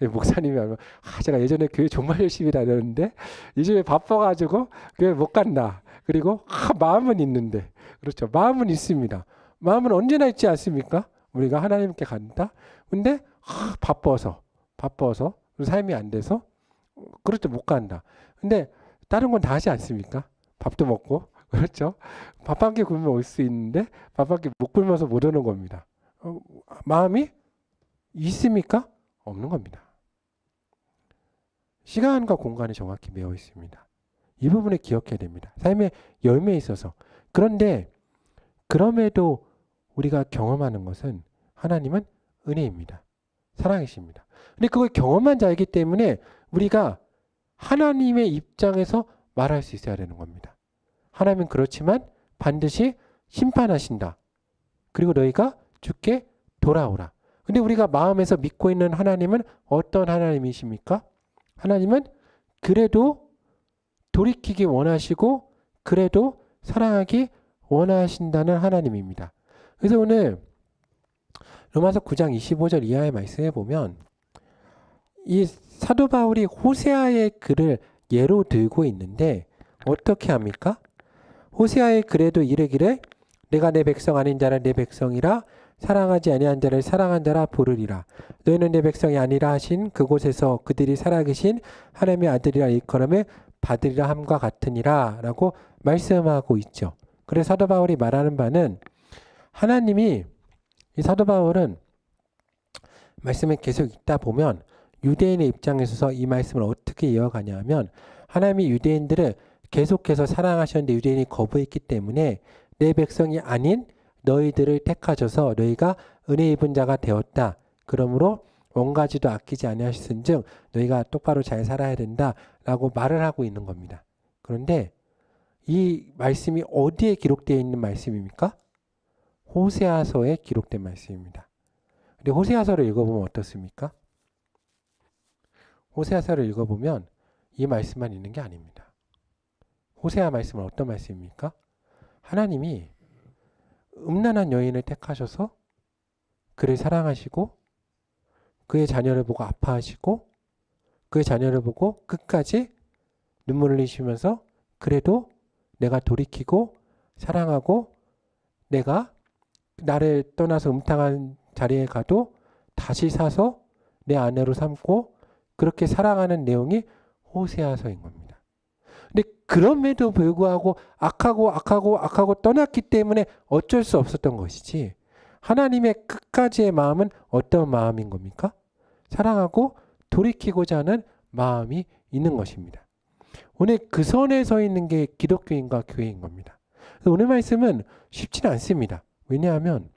목사님이 알면 제가 예전에 교회 정말 열심히 다녔는데 요즘에 바빠가지고 교회 못 간다. 그리고 마음은 있는데 그렇죠. 마음은 있습니다. 마음은 언제나 있지 않습니까? 우리가 하나님께 간다. 근데 바빠서 삶이 안 돼서 그렇죠, 못 간다. 근데 다른 건 다 하지 않습니까? 밥도 먹고 그렇죠. 밥 한 끼 굶으면 올 수 있는데 밥 한 끼 못 굶어서 못 오는 겁니다. 마음이 있습니까? 없는 겁니다. 시간과 공간이 정확히 매여 있습니다. 이 부분을 기억해야 됩니다. 삶의 열매에 있어서. 그런데 그럼에도 우리가 경험하는 것은 하나님은 은혜입니다. 사랑이십니다. 근데 그걸 경험한 자이기 때문에 우리가 하나님의 입장에서 말할 수 있어야 되는 겁니다. 하나님은 그렇지만 반드시 심판하신다. 그리고 너희가 주께 돌아오라. 근데 우리가 마음에서 믿고 있는 하나님은 어떤 하나님이십니까? 하나님은 그래도 돌이키기 원하시고 그래도 사랑하기 원하신다는 하나님입니다. 그래서 오늘 로마서 9장 25절 이하의 말씀에 보면 이 사도 바울이 호세아의 글을 예로 들고 있는데 어떻게 합니까? 호세아의 글에도 이르기를 내가 내 백성 아닌 자를 내 백성이라 사랑하지 아니한 자를 사랑한 자라 부르리라. 너희는 내 백성이 아니라 하신 그곳에서 그들이 살아계신 하나님의 아들이라 일컬음을 받으리라 함과 같으니라 라고 말씀하고 있죠. 그래서 사도 바울이 말하는 바는 하나님이 이 사도 바울은 말씀을 계속 읽다 보면 유대인의 입장에 서이 말씀을 어떻게 이어가냐 하면 하나님이 유대인들을 계속해서 사랑하셨는데 유대인이 거부했기 때문에 내 백성이 아닌 너희들을 택하셔서 너희가 은혜 입은 자가 되었다. 그러므로 원가지도 아끼지 아니하셨은즉 너희가 똑바로 잘 살아야 된다라고 말을 하고 있는 겁니다. 그런데 이 말씀이 어디에 기록되어 있는 말씀입니까? 호세아서에 기록된 말씀입니다. 근데 호세아서를 읽어보면 어떻습니까? 호세아서를 읽어보면 이 말씀만 있는 게 아닙니다. 호세아 말씀은 어떤 말씀입니까? 하나님이 음란한 여인을 택하셔서 그를 사랑하시고 그의 자녀를 보고 아파하시고 그의 자녀를 보고 끝까지 눈물을 흘리시면서 그래도 내가 돌이키고 사랑하고 내가 나를 떠나서 음탕한 자리에 가도 다시 사서 내 아내로 삼고 그렇게 사랑하는 내용이 호세아서인 겁니다. 근데 그럼에도 불구하고 악하고 떠났기 때문에 어쩔 수 없었던 것이지 하나님의 끝까지의 마음은 어떤 마음인 겁니까? 사랑하고 돌이키고자 하는 마음이 있는 것입니다. 오늘 그 선에 서 있는 게 기독교인과 교회인 겁니다. 오늘 말씀은 쉽지는 않습니다. 왜냐하면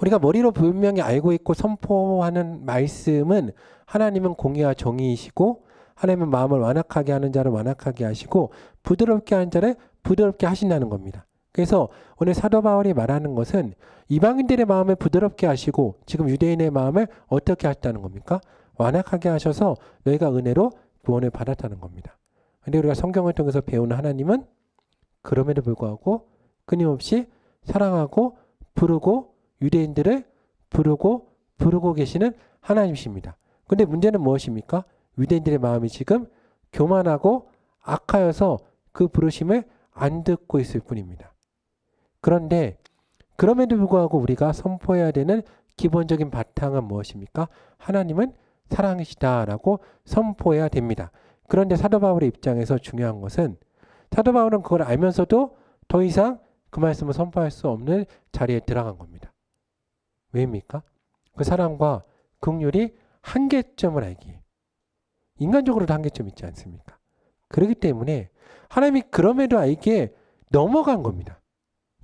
우리가 머리로 분명히 알고 있고 선포하는 말씀은 하나님은 공의와 정의이시고 하나님은 마음을 완악하게 하는 자를 완악하게 하시고 부드럽게 하는 자를 부드럽게 하신다는 겁니다. 그래서 오늘 사도 바울이 말하는 것은 이방인들의 마음을 부드럽게 하시고 지금 유대인의 마음을 어떻게 하셨다는 겁니까? 완악하게 하셔서 너희가 은혜로 구원을 받았다는 겁니다. 그런데 우리가 성경을 통해서 배우는 하나님은 그럼에도 불구하고 끊임없이 사랑하고 부르고 유대인들을 부르고 계시는 하나님이십니다. 그런데 문제는 무엇입니까? 유대인들의 마음이 지금 교만하고 악하여서 그 부르심을 안 듣고 있을 뿐입니다. 그런데 그럼에도 불구하고 우리가 선포해야 되는 기본적인 바탕은 무엇입니까? 하나님은 사랑이시다라고 선포해야 됩니다. 그런데 사도 바울의 입장에서 중요한 것은 사도 바울은 그걸 알면서도 더 이상 그 말씀을 선포할 수 없는 자리에 들어간 겁니다. 왜입니까? 그 사랑과 긍휼이 한계점을 알기에 인간적으로도 한계점 있지 않습니까? 그렇기 때문에 하나님이 그럼에도 알기에 넘어간 겁니다.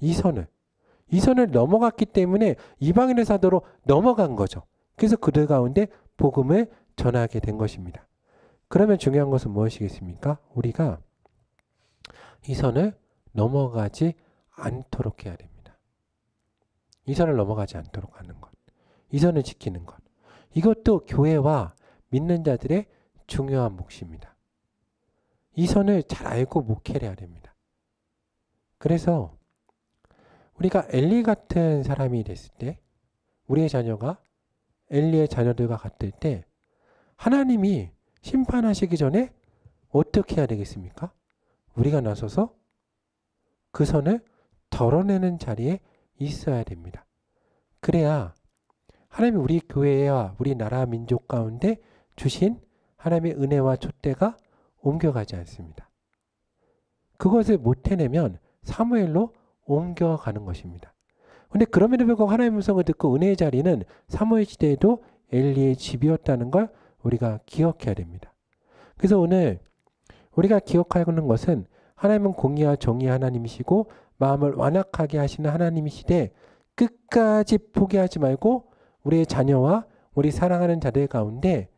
이 선을 넘어갔기 때문에 이방인의 사도로 넘어간 거죠. 그래서 그들 가운데 복음을 전하게 된 것입니다. 그러면 중요한 것은 무엇이겠습니까? 우리가 이 선을 넘어가지 않도록 해야 됩니다. 이 선을 넘어가지 않도록 하는 것. 이 선을 지키는 것. 이것도 교회와 믿는 자들의 중요한 몫입니다. 이 선을 잘 알고 목회를 해야 됩니다. 그래서 우리가 엘리 같은 사람이 됐을 때 우리의 자녀가 엘리의 자녀들과 같을 때 하나님이 심판하시기 전에 어떻게 해야 되겠습니까? 우리가 나서서 그 선을 덜어내는 자리에 있어야 됩니다. 그래야 하나님이 우리 교회와 우리 나라 민족 가운데 주신 하나님의 은혜와 촛대가 옮겨가지 않습니다. 그것을 못 해내면 사무엘로 옮겨가는 것입니다. 근데 그럼에도 불구하고 하나님의 음성을 듣고 은혜의 자리는 사무엘 시대에도 엘리의 집이었다는 걸 우리가 기억해야 됩니다. 그래서 오늘 우리가 기억하는 것은 하나님은 공의와 정의의 하나님이시고 마음을 완악하게 하시는 하나님이시되 끝까지 포기하지 말고 우리의 자녀와 우리 사랑하는 자들 가운데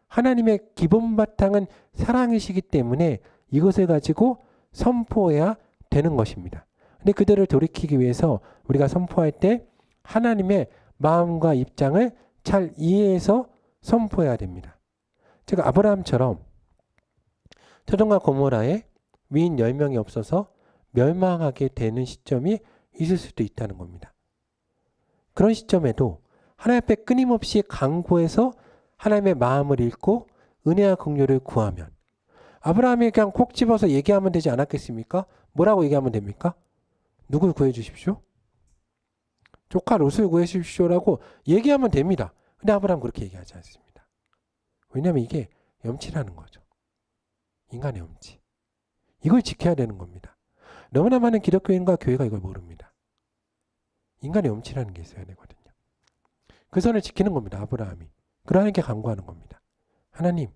하나님의 기본 바탕은 사랑이시기 때문에 이것을 가지고 선포해야 되는 것입니다. 근데 그들을 돌이키기 위해서 우리가 선포할 때 하나님의 마음과 입장을 잘 이해해서 선포해야 됩니다. 제가 아브라함처럼 소돔과 고모라에 위인 10명이 없어서 멸망하게 되는 시점이 있을 수도 있다는 겁니다. 그런 시점에도 하나님 앞에 끊임없이 간구해서 하나님의 마음을 읽고 은혜와 긍휼을 구하면 아브라함이 그냥 콕 집어서 얘기하면 되지 않았겠습니까? 뭐라고 얘기하면 됩니까? 누굴 구해 주십시오? 조카 롯을 구해 주십시오라고 얘기하면 됩니다. 근데 아브라함은 그렇게 얘기하지 않습니다. 왜냐하면 이게 염치라는 거죠. 인간의 염치. 이걸 지켜야 되는 겁니다. 너무나 많은 기독교인과 교회가 이걸 모릅니다. 인간의 염치라는 게 있어야 되거든요. 그 선을 지키는 겁니다. 아브라함이. 그러하나님께 간구하는 겁니다. 하나님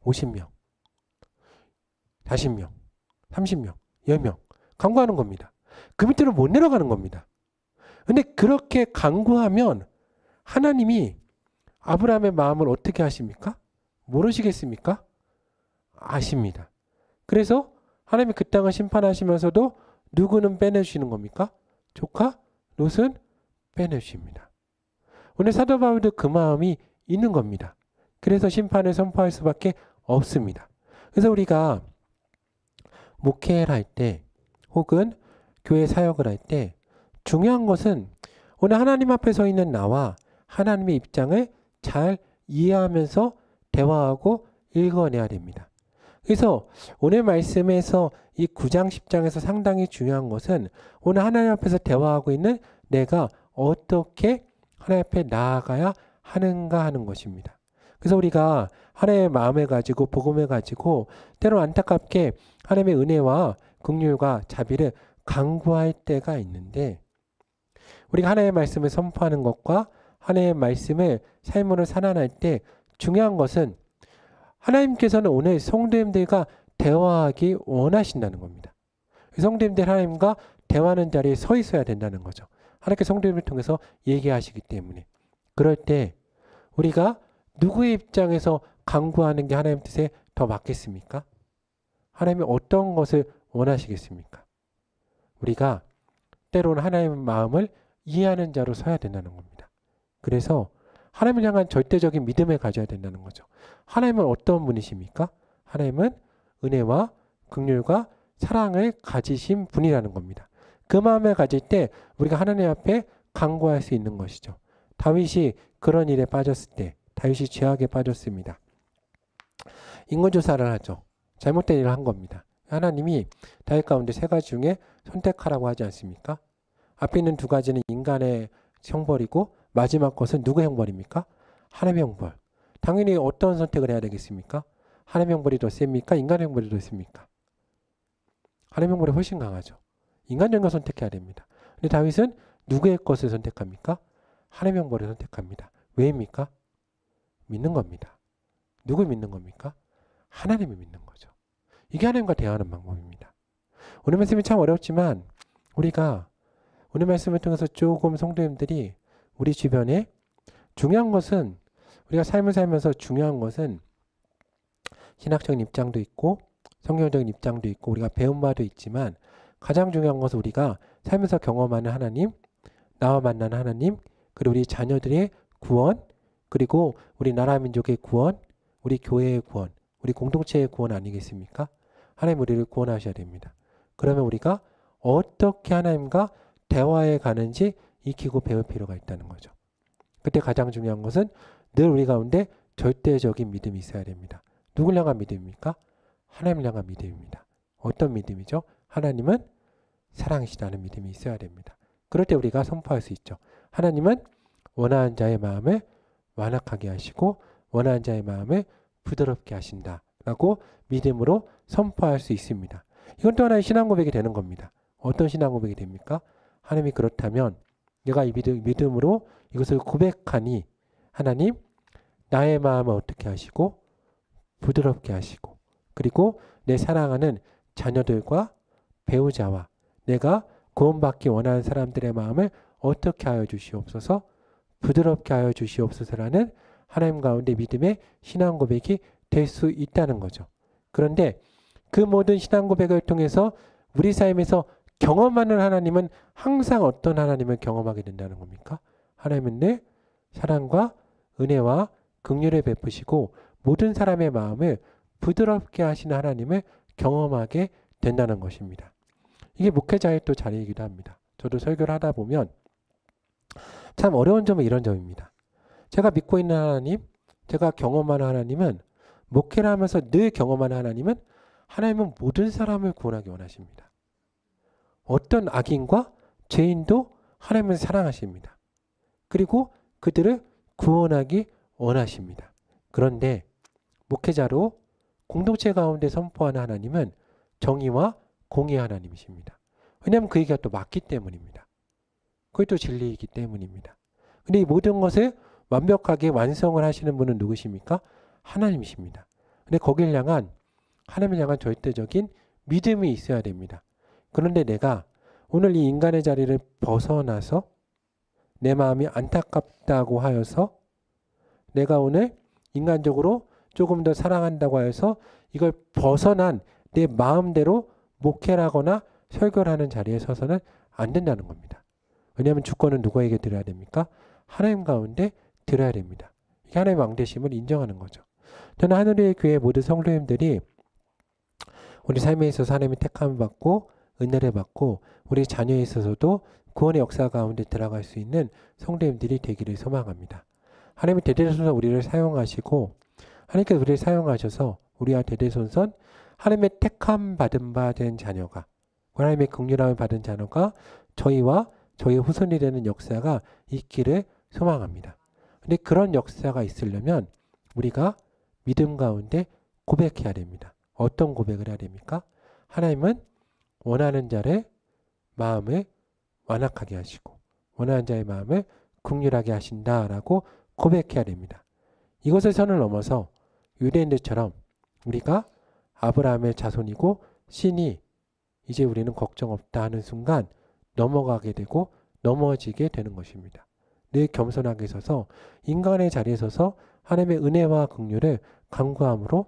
50명, 40명, 30명, 10명 간구하는 겁니다. 그 밑으로 못 내려가는 겁니다. 근데 그렇게 간구하면 하나님이 아브라함의 마음을 어떻게 하십니까? 모르시겠습니까? 아십니다. 그래서 하나님이 그 땅을 심판하시면서도 누구는 빼내주시는 겁니까? 조카 롯은 빼내주십니다. 오늘 사도 바울도 그 마음이 있는 겁니다. 그래서 심판을 선포할 수밖에 없습니다. 그래서 우리가 목회를 할 때 혹은 교회 사역을 할 때 중요한 것은 오늘 하나님 앞에 서 있는 나와 하나님의 입장을 잘 이해하면서 대화하고 읽어내야 됩니다. 그래서 오늘 말씀에서 이 9장 10장에서 상당히 중요한 것은 오늘 하나님 앞에서 대화하고 있는 내가 어떻게 하나님 앞에 나아가야 하는가 하는 것입니다. 그래서 우리가 하나님의 마음을 가지고 복음을 가지고 때로 안타깝게 하나님의 은혜와 긍휼과 자비를 간구할 때가 있는데 우리가 하나님의 말씀을 선포하는 것과 하나님의 말씀을 삶으로 살아날 때 중요한 것은 하나님께서는 오늘 성도님들과 대화하기 원하신다는 겁니다. 성도님들 하나님과 대화하는 자리에 서 있어야 된다는 거죠. 하나님께 성도님을 통해서 얘기하시기 때문에. 그럴 때 우리가 누구의 입장에서 간구하는 게 하나님 뜻에 더 맞겠습니까? 하나님이 어떤 것을 원하시겠습니까? 우리가 때로는 하나님의 마음을 이해하는 자로 서야 된다는 겁니다. 그래서 하나님을 향한 절대적인 믿음을 가져야 된다는 거죠. 하나님은 어떤 분이십니까? 하나님은 은혜와 긍휼과 사랑을 가지신 분이라는 겁니다. 그 마음을 가질 때 우리가 하나님 앞에 간구할 수 있는 것이죠. 다윗이 그런 일에 빠졌을 때 다윗이 죄악에 빠졌습니다. 인권조사를 하죠. 잘못된 일을 한 겁니다. 하나님이 다윗 가운데 세 가지 중에 선택하라고 하지 않습니까? 앞에 있는 두 가지는 인간의 형벌이고 마지막 것은 누구의 형벌입니까? 하나님의 형벌. 당연히 어떤 선택을 해야 되겠습니까? 하나님의 형벌이 더 셉니까? 인간의 형벌이 더 셉니까? 하나님의 형벌이 훨씬 강하죠. 인간적인 걸 선택해야 됩니다. 근데 다윗은 누구의 것을 선택합니까? 하나님의 형벌을 선택합니다. 왜입니까? 믿는 겁니다. 누구 믿는 겁니까? 하나님을 믿는 거죠. 이게 하나님과 대화하는 방법입니다. 오늘 말씀이 참 어렵지만 우리가 오늘 말씀을 통해서 조금 성도님들이 우리 주변에 중요한 것은 우리가 삶을 살면서 중요한 것은 신학적인 입장도 있고 성경적인 입장도 있고 우리가 배운 바도 있지만 가장 중요한 것은 우리가 삶에서 경험하는 하나님, 나와 만나는 하나님, 그리고 우리 자녀들의 구원, 그리고 우리 나라 민족의 구원, 우리 교회의 구원, 우리 공동체의 구원 아니겠습니까? 하나님 우리를 구원하셔야 됩니다. 그러면 우리가 어떻게 하나님과 대화해 가는지 익히고 배울 필요가 있다는 거죠. 그때 가장 중요한 것은 늘 우리 가운데 절대적인 믿음이 있어야 됩니다. 누굴 향한 믿음입니까? 하나님을 향한 믿음입니다. 어떤 믿음이죠? 하나님은 사랑이시다는 믿음이 있어야 됩니다. 그럴 때 우리가 선포할 수 있죠. 하나님은 원하는 자의 마음을 완악하게 하시고 원하는 자의 마음을 부드럽게 하신다 라고 믿음으로 선포할 수 있습니다. 이건 또 하나의 신앙 고백이 되는 겁니다. 어떤 신앙 고백이 됩니까? 하나님이 그렇다면 내가 이 믿음으로 이것을 고백하니 하나님 나의 마음을 어떻게 하시고 부드럽게 하시고 그리고 내 사랑하는 자녀들과 배우자와 내가 구원받기 원하는 사람들의 마음을 어떻게 하여 주시옵소서 부드럽게 하여 주시옵소서라는 하나님 가운데 믿음의 신앙 고백이 될 수 있다는 거죠. 그런데 그 모든 신앙 고백을 통해서 우리 삶에서 경험하는 하나님은 항상 어떤 하나님을 경험하게 된다는 겁니까? 하나님은 늘 사랑과 은혜와 긍휼을 베푸시고 모든 사람의 마음을 부드럽게 하시는 하나님을 경험하게 된다는 것입니다. 이게 목회자의 또 자리이기도 합니다. 저도 설교를 하다 보면 참 어려운 점은 이런 점입니다. 제가 믿고 있는 하나님, 제가 경험하는 하나님은 목회를 하면서 늘 경험하는 하나님은 모든 사람을 구원하기 원하십니다. 어떤 악인과 죄인도 하나님은 사랑하십니다. 그리고 그들을 구원하기 원하십니다. 그런데 목회자로 공동체 가운데 선포하는 하나님은 정의와 공의의 하나님이십니다. 왜냐하면 그 얘기가 또 맞기 때문입니다. 그게 또 진리이기 때문입니다. 근데 이 모든 것을 완벽하게 완성을 하시는 분은 누구십니까? 하나님이십니다. 근데 거길 향한 하나님을 향한 절대적인 믿음이 있어야 됩니다. 그런데 내가 오늘 이 인간의 자리를 벗어나서 내 마음이 안타깝다고 하여서 내가 오늘 인간적으로 조금 더 사랑한다고 하여서 이걸 벗어난 내 마음대로 목회를 하거나 설교를 하는 자리에 서서는 안 된다는 겁니다. 왜냐하면 주권은 누구에게 드려야 됩니까? 하나님 가운데 드려야 됩니다. 이게 하나님의 왕되심을 인정하는 거죠. 저는 하늘의 교회 모든 성도님들이 우리 삶에 있어서 하나님의 택함을 받고 은혜를 받고 우리 자녀에 있어서도 구원의 역사 가운데 들어갈 수 있는 성도님들이 되기를 소망합니다. 하나님의 대대손손 우리를 사용하시고 하나님께서 우리를 사용하셔서 우리와 대대손손 하나님의 택함 받은 바 된 자녀가 하나님의 긍휼함을 받은 자녀가 저희와 저희의 후손이 되는 역사가 있기를 소망합니다. 근데 그런 역사가 있으려면 우리가 믿음 가운데 고백해야 됩니다. 어떤 고백을 해야 됩니까? 하나님은 원하는 자의 마음을 완악하게 하시고 원하는 자의 마음을 긍휼하게 하신다라고 고백해야 됩니다. 이것을 선을 넘어서 유대인들처럼 우리가 아브라함의 자손이고 신이 이제 우리는 걱정 없다 하는 순간 넘어가게 되고 넘어지게 되는 것입니다. 늘 겸손하게 서서 인간의 자리에 서서 하나님의 은혜와 긍휼을 간구함으로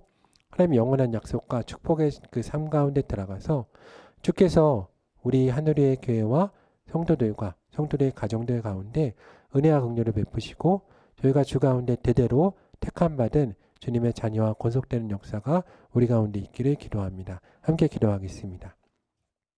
하나님의 영원한 약속과 축복의 그 삶 가운데 들어가서 주께서 우리 하늘의 교회와 성도들과 성도들의 가정들 가운데 은혜와 긍휼을 베푸시고 저희가 주 가운데 대대로 택함받은 주님의 자녀와 권속되는 역사가 우리 가운데 있기를 기도합니다. 함께 기도하겠습니다.